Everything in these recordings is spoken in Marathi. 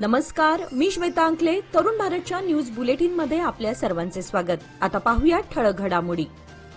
नमस्कार, मी श्वेता अंकले. तरुण भारतच्या न्यूज बुलेटिनमध्ये आपल्या सर्वांचे स्वागत. आता पाहूया ठळक घडामोडी.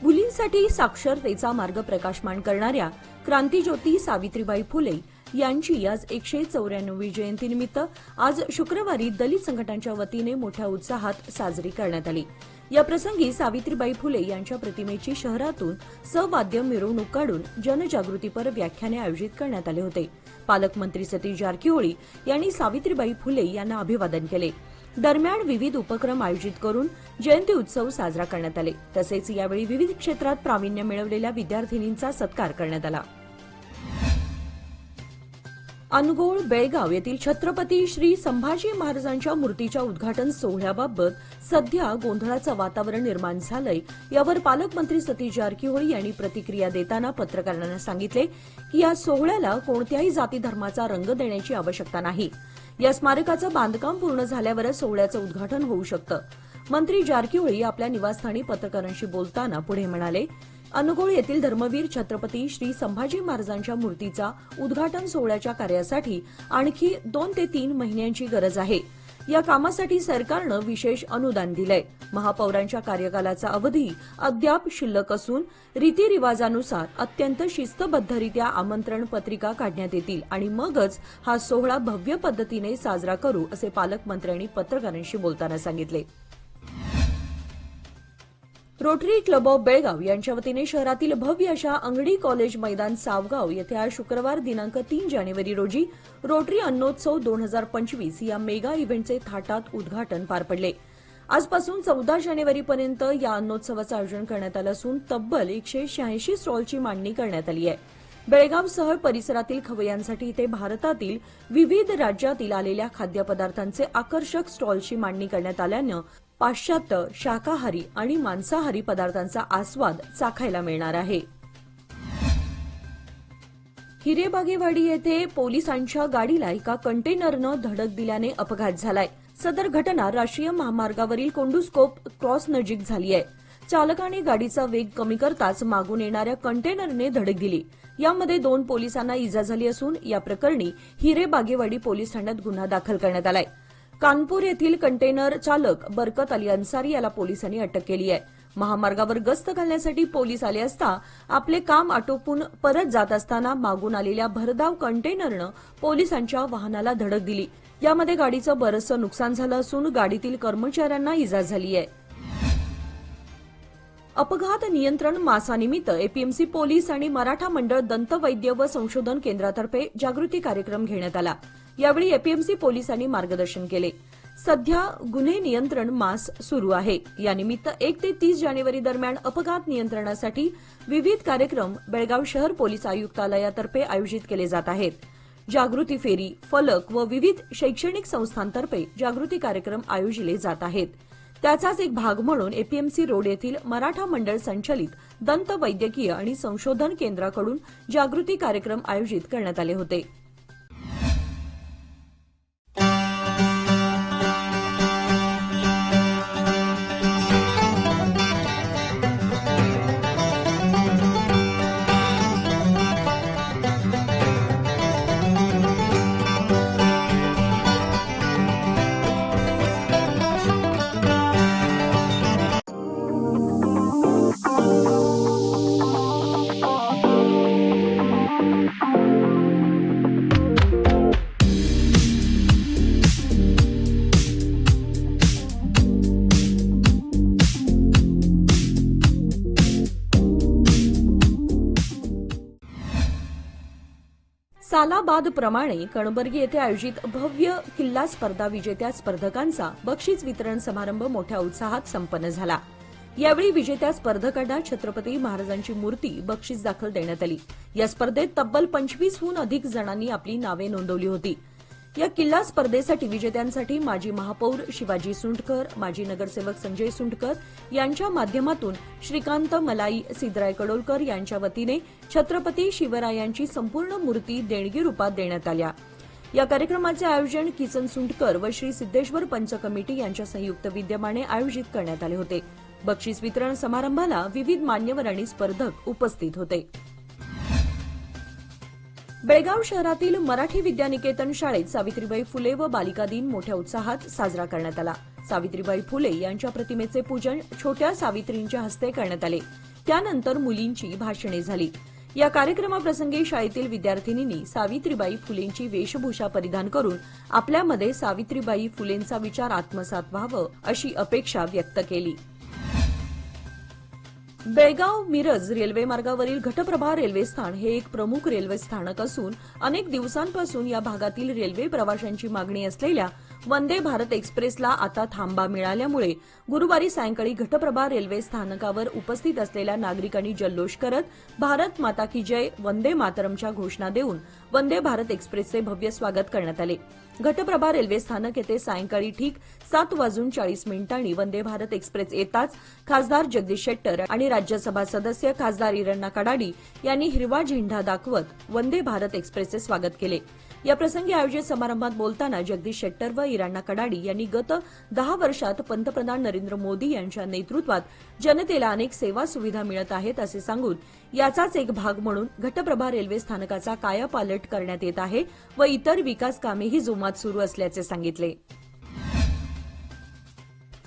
मुलींसाठी साक्षरतेचा मार्ग प्रकाशमान करणाऱ्या क्रांतिज्योती सावित्रीबाई फुले यांची आज 194वी जयंतीनिमित्त आज शुक्रवारी दलित संघटनांच्या वतीने मोठ्या उत्साहात साजरी करण्यात आली. या प्रसंगी सावित्रीबाई फुले यांच्या प्रतिमेची शहरातून सवाद्य मिरवणूक काढून जनजागृतीपर व्याख्याने आयोजित करण्यात आले होते. पालकमंत्री सतीश जारकिहोळी यांनी सावित्रीबाई फुले यांना अभिवादन केले. दरम्यान विविध उपक्रम आयोजित करून जयंती उत्सव साजरा करण्यात आले. तसेच यावेळी विविध क्षेत्रात प्रावीण्य मिळवलेल्या विद्यार्थिनींचा सत्कार करण्यात आला. अनुगोळ बेळगाव येथील छत्रपती श्री संभाजी महाराजांच्या मूर्तीच्या उद्घाटन सोहळ्याबाबत सध्या गोंधळाचं वातावरण निर्माण झालंय. यावर पालकमंत्री सतीश जारकिहोळी यांनी प्रतिक्रिया देताना पत्रकारांना सांगितले की या सोहळ्याला कोणत्याही जाती धर्माचा रंग देण्याची आवश्यकता नाही. या स्मारकाचं बांधकाम पूर्ण झाल्यावरच सोहळ्याचं उद्घाटन होऊ शकतं. मंत्री जारकिहोळी आपल्या निवासस्थानी पत्रकारांशी बोलताना पुढे म्हणाले, अनुगोळ येथील धर्मवीर छत्रपती श्री संभाजी महाराजांच्या मूर्तीचा उद्घाटन सोहळ्याच्या कार्यासाठी आणखी 2 ते 3 महिन्यांची गरज आहे. या कामासाठी सरकारनं विशेष अनुदान दिलंय. महापौरांच्या कार्यकालाचा अवधी अद्याप शिल्लक असून रीतिरिवाजानुसार अत्यंत शिस्तबद्धरित्या आमंत्रण पत्रिका काढण्यात येतील आणि मगच हा सोहळा भव्य पद्धतीने साजरा करू, असे पालकमंत्र्यांनी पत्रकारांशी बोलताना सांगितले. रोटरी क्लब ऑफ बेळगाव यांच्या वतीने शहरातील भव्य अशा अंगडी कॉलेज मैदान सावगाव येथे आज शुक्रवार दिनांक 3 जानेवारी रोजी रोटरी अन्नोत्सव 2025 या मेगा इव्हेंटचे थाटात उद्घाटन पार पडले. आजपासून 14 जानेवारीपर्यंत या अन्नोत्सवाचं आयोजन करण्यात आलं असून तब्बल 186 स्टॉलची मांडणी करण्यात आली आहे. बेळगावसह परिसरातील खवय्यांसाठी इथे भारतातील विविध राज्यातील आलेल्या खाद्यपदार्थांचे आकर्षक स्टॉलची मांडणी करण्यात आल्यानं पाश्चात्य, शाकाहारी आणि मांसाहारी पदार्थांचा आस्वाद चाखायला मिळणार आहे. हिरेबागेवाडी येथे पोलिसांच्या गाडीला एका कंटेनरनं धडक दिल्याने अपघात झालाय. सदर घटना राष्ट्रीय महामार्गावरील कोंडुस्कोप क्रॉस नजीक झाली आहे. चालकाने गाडीचा वेग कमी करताच मागून येणाऱ्या कंटेनरने धडक दिली. यामध्ये 2 पोलिसांना इजा झाली असून या प्रकरणी हिरेबागेवाडी पोलीस ठाण्यात गुन्हा दाखल करण्यात आलाय. कानपूर येथील कंटेनर चालक बरकत अली अन्सारी याला पोलिसांनी अटक केली आहे. महामार्गावर गस्त घालण्यासाठी पोलीस आले असता आपले काम आटोपून परत जात असताना मागून आलेल्या भरधाव कंटेनरनं पोलिसांच्या वाहनाला धडक दिली. यामध्ये गाडीचं बरंचसं नुकसान झालं असून गाडीतील कर्मचाऱ्यांना इजा झाली आहे. अपघात नियंत्रण मासानिमित्त एपीएमसी पोलीस आणि मराठा मंडळ दंतवैद्य व संशोधन केंद्रातर्फे जागृती कार्यक्रम घेण्यात आला. यावेळी एपीएमसी पोलिसांनी मार्गदर्शन केले. सध्या गुन्हे नियंत्रण मास सुरू आहे. यानिमित्त 1 ते 30 जानेवारी दरम्यान अपघात नियंत्रणासाठी विविध कार्यक्रम बेळगाव शहर पोलीस आयुक्तालयातर्फे आयोजित केले जात आहेत. जागृती फेरी, फलक व विविध शैक्षणिक संस्थांतर्फे जागृती कार्यक्रम आयोजिले जात आहेत. त्याचाच एक भाग म्हणून एपीएमसी रोड येथील मराठा मंडळ संचलित दंत वैद्यकीय आणि संशोधन केंद्राकडून जागृती कार्यक्रम आयोजित करण्यात आले होते. सालाबादप्रमाणे कणबर्गी येथे आयोजित भव्य किल्ला स्पर्धा विजेत्या स्पर्धकांचा बक्षीस वितरण समारंभ मोठ्या उत्साहात संपन्न झाला. यावेळी विजेत्या स्पर्धकांना छत्रपती महाराजांची मूर्ती बक्षीस दाखल देण्यात आली. या स्पर्धेत तब्बल 25हून अधिक जणांनी आपली नावे नोंदवली होती. या किल्ला स्पर्धेसाठी विजेत्यांसाठी माजी महापौर शिवाजी सुंटकर, माजी नगरसेवक संजय सुंटकर यांच्या माध्यमातून श्रीकांत मलाई सिद्धराय कडोलकर यांच्या वतीने छत्रपती शिवरायांची संपूर्ण मूर्ती देणगी रूपात देण्यात आल्या. या कार्यक्रमाचे आयोजन किसन सुंटकर व श्री सिद्धेश्वर पंच कमिटी यांच्या संयुक्त विद्यमाने आयोजित करण्यात आले होते. बक्षीस वितरण समारंभाला विविध मान्यवर आणि स्पर्धक उपस्थित होते. बेळगाव शहरातील मराठी विद्यानिकेतन शाळेत सावित्रीबाई फुले व बालिका दिन मोठ्या उत्साहात साजरा करण्यात आला। सावित्रीबाई फुले यांच्या प्रतिमेचे पूजन छोट्या सावित्रींच्या हस्ते करण्यात आले। त्यानंतर मुलींची भाषणे झाली। या कार्यक्रमाप्रसंगी शाळेतील विद्यार्थिनींनी सावित्रीबाई फुलेंची वेशभूषा परिधान करून आपल्यामध्ये सावित्रीबाई फुलेंचा विचार आत्मसात व्हावं अशी अपेक्षा व्यक्त केली। बेळगाव मिरज रेल्वे मार्गावरील घटप्रभा रेल्वे स्थान हे एक प्रमुख रेल्वे स्थानक असून अनेक दिवसांपासून या भागातील रेल्वे प्रवाशांची मागणी असलेल्या वंदे भारत एक्सप्रेसला आता थांबा मिळाल्यामुळे गुरुवारी सायंकाळी घटप्रभा रेल्वे स्थानकावर उपस्थित असलेल्या नागरिकांनी जल्लोष करत भारत माता की जय वंदे मातरमच्या घोषणा देऊन वंदे भारत एक्सप्रेसचे भव्य स्वागत करण्यात आले। घटप्रभा रेल्वे स्थानक येथे सायंकाळी ठीक 7:40 वंदे भारत एक्सप्रेस येताच खासदार जगदीश शेट्टर आणि राज्यसभा सदस्य खासदार इरण्णा कडाडी यांनी हिरवा झेंडा दाखवत वंदे भारत एक्सप्रेसचे स्वागत केले। या प्रसंगी आयोजित समारंभात बोलताना जगदीश शेट्टर व इरण्णा कडाडी यांनी गत 10 वर्षात पंतप्रधान नरेंद्र मोदी यांच्या नेतृत्वात जनतेला अनेक सेवा सुविधा मिळत आहेत असे सांगून याचाच एक भाग म्हणून घटप्रभा रेल्वे स्थानकाचा कायापालट करण्यात येत आहे व इतर विकास कामेही जोमात सुरू असल्याचे सांगितले।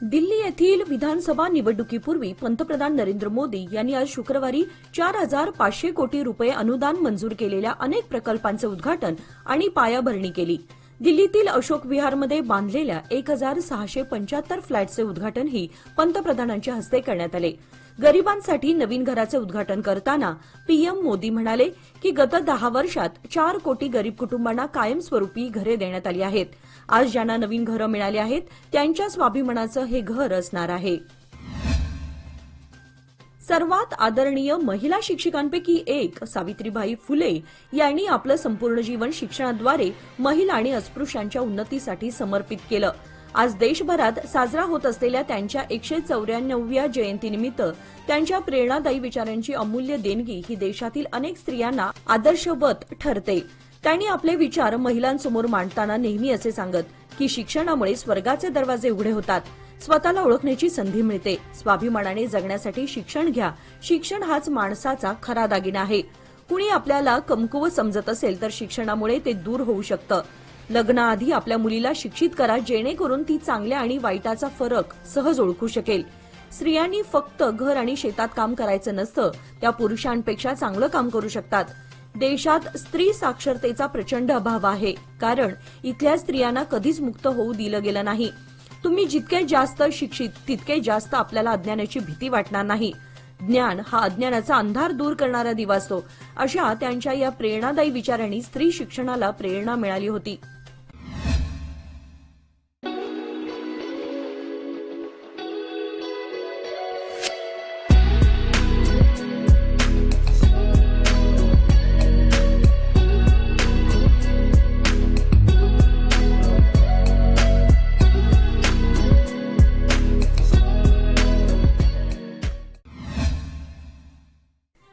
दिल्ली येथील विधानसभा निवडणुकीपूर्वी पंतप्रधान नरेंद्र मोदी यांनी आज शुक्रवारी 4,500 कोटी रुपये अनुदान मंजूर केलेल्या अनेक प्रकल्पांचे उद्घाटन आणि पायाभरणी केली। दिल्लीतील अशोक विहारमध्ये बांधलेल्या 1,675 फ्लॅटचे उद्घाटनही पंतप्रधानांच्या हस्ते करण्यात आले। गरिबांसाठी नवीन घराचे उद्घाटन करताना पीएम मोदी म्हणाले की गत 10 वर्षात 4 कोटी गरीब कुटुंबांना कायमस्वरूपी घरे देण्यात आली आहेत। आज ज्यांना नवीन घरं मिळाली आहेत त्यांच्या स्वाभिमानाचं हे घर असणार आहे। सर्वात आदरणीय महिला शिक्षकांपैकी एक सावित्रीबाई फुले यांनी आपलं संपूर्ण जीवन शिक्षणाद्वारे महिला आणि अस्पृश्यांच्या उन्नतीसाठी समर्पित केलं। आज देशभरात साजरा होत असलेल्या त्यांच्या 194व्या जयंतीनिमित्त त्यांच्या प्रेरणादायी विचारांची अमूल्य देणगी ही देशातील अनेक स्त्रियांना आदर्शवत ठरते। त्यांनी आपले विचार महिलांसमोर मांडताना नेहमी असे सांगत की शिक्षणामुळे स्वर्गाचे दरवाजे उघडे होतात, स्वतःला ओळखण्याची संधी मिळते, स्वाभिमानाने जगण्यासाठी शिक्षण घ्या, शिक्षण हाच माणसाचा खरा दागिना आहे। कुणी आपल्याला कमकुवत समजत असेल तर शिक्षणामुळे ते दूर होऊ शकतं। लग्नाआधी आपल्या मुलीला शिक्षित करा जेणेकरून ती चांगल्या आणि वाईटाचा फरक सहज ओळखू शकेल। स्त्रियांनी फक्त घर आणि शेतात काम करायचं नसतं, त्या पुरुषांपेक्षा चांगलं काम करू शकतात। देशात स्त्री साक्षरतेचा प्रचंड अभाव आहे, कारण इथल्या स्त्रियांना कधीच मुक्त होऊ दिलं गेलं नाही। तुम्ही जितके जास्त शिक्षित तितके जास्त आपल्याला अज्ञानाची भीती वाटणार नाही। ज्ञान हा अज्ञानाचा अंधार दूर करणारा दिवा असतो। अशा त्यांच्या या प्रेरणादायी विचारांनी स्त्री शिक्षणाला प्रेरणा मिळाली होती।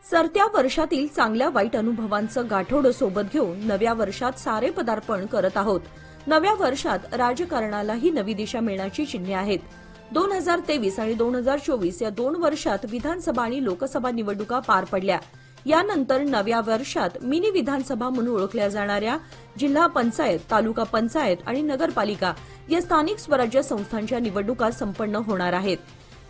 सरत्या वर्षातील चांगल्या वाईट अनुभवांचं गाठोडं सोबत घेऊन नव्या वर्षात सारे पदार्पण करत आहोत। नव्या वर्षात राजकारणालाही नवी दिशा मिळण्याची चिन्हे आहेत। 2023 आणि 2024 या 2 वर्षात विधानसभा आणि लोकसभा निवडणुका पार पडल्या। यानंतर नव्या वर्षात मिनी विधानसभा म्हणून ओळखल्या जाणाऱ्या जिल्हा पंचायत, तालुका पंचायत आणि नगरपालिका या स्थानिक स्वराज्य संस्थांच्या निवडणुका संपन्न होणार आहेत।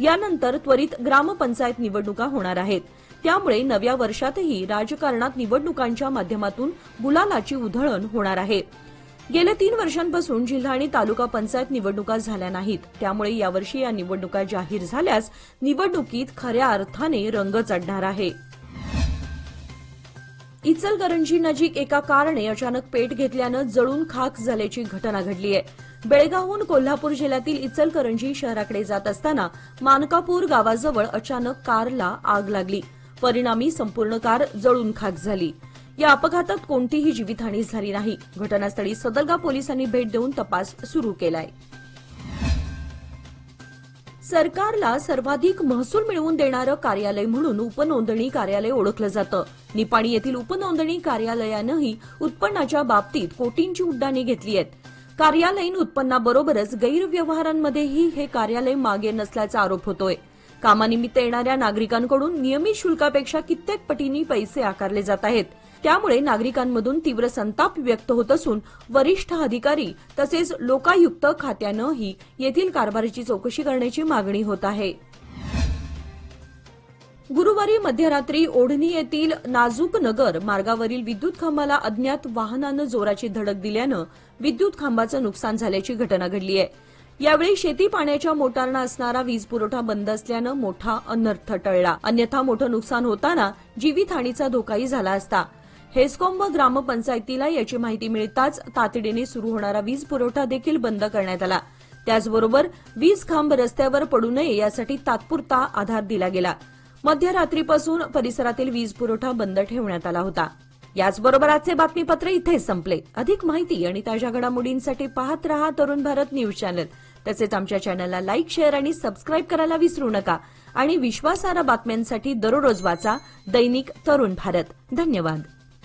यानंतर त्वरित ग्रामपंचायत निवडणुका होणार आहेत। त्यामुळे नव्या वर्षातही राजकारणात निवडणुकांच्या माध्यमातून गुलालाची उधळण होणार आहे। गेल्या 3 वर्षांपासून जिल्हा आणि तालुका पंचायत निवडणुका झाल्या नाहीत, त्यामुळे यावर्षी या निवडणुका जाहीर झाल्यास निवडणुकीत खऱ्या अर्थाने रंग चढणार आहे। इचलकरंजी नजीक एका कारने अचानक पेट घेतल्यानं जळून खाक झाल्याची घटना घडली आहे। बेळगावहून कोल्हापूर जिल्ह्यातील इचलकरंजी शहराकडे जात असताना मानकापूर गावाजवळ अचानक कारला आग लागली। परिणामी संपूर्ण कार जळून खाक झाली। या अपघातात कोणतीही जीवितहानी झाली नाही। घटनास्थळी सदलगा पोलिसांनी भेट देऊन तपास सुरू केलाय। सरकारला सर्वाधिक महसूल मिळवून देणारं कार्यालय म्हणून उपनोंदणी कार्यालय ओळखलं जातं। निपाणी येथील उपनोंदणी कार्यालयानंही उत्पन्नाच्या बाबतीत कोटींची उड्डाणे घेतली आहेत। कार्यालयीन उत्पन्नाबरोबरच गैरव्यवहारांमध्येही हे कार्यालय मागे नसल्याचा आरोप होतोय। कामानिमित्त येणाऱ्या नागरिकांकडून नियमित शुल्कापेक्षा कित्येक पटींनी पैसे आकारले जात आहेत. त्यामुळे नागरिकांमधून तीव्र संताप व्यक्त होत असून वरिष्ठ अधिकारी तसेच लोकायुक्त खात्यानंही येथील कारभाराची चौकशी करण्याची मागणी होत आहे. गुरुवारी मध्यरात्री ओढणी येथील नाजूक नगर मार्गावरील विद्युत खांबाला अज्ञात वाहनानं जोराची धडक दिल्यानं विद्युत खांबाचं नुकसान झाल्याची घटना घडली आहे. यावेळी शेती पाण्याच्या मोटारनं असणारा वीज पुरवठा बंद असल्यानं मोठा अनर्थ टळला. अन्यथा मोठं नुकसान होताना जीवितहानीचा धोकाही झाला असता. हेस्कॉम व ग्रामपंचायतीला याची माहिती मिळताच तातडीने सुरू होणारा वीज पुरवठा देखील बंद करण्यात आला. त्याचबरोबर वीज खांब रस्त्यावर पडू नये यासाठी तात्पुरता आधार दिला गेला. मध्यरात्रीपासून परिसरातील वीज पुरवठा बंद ठेवण्यात आला होता. याचबरोबर आजचे बातमीपत्र इथेच संपले. अधिक माहिती आणि ताज्या घडामोडींसाठी पाहत रहा तरुण भारत न्यूज चॅनल. तसेच आमच्या चॅनलला लाईक, शेअर आणि सबस्क्राईब करायला विसरू नका. आणि विश्वासार्ह बातम्यांसाठी दररोज वाचा दैनिक तरुण भारत. धन्यवाद.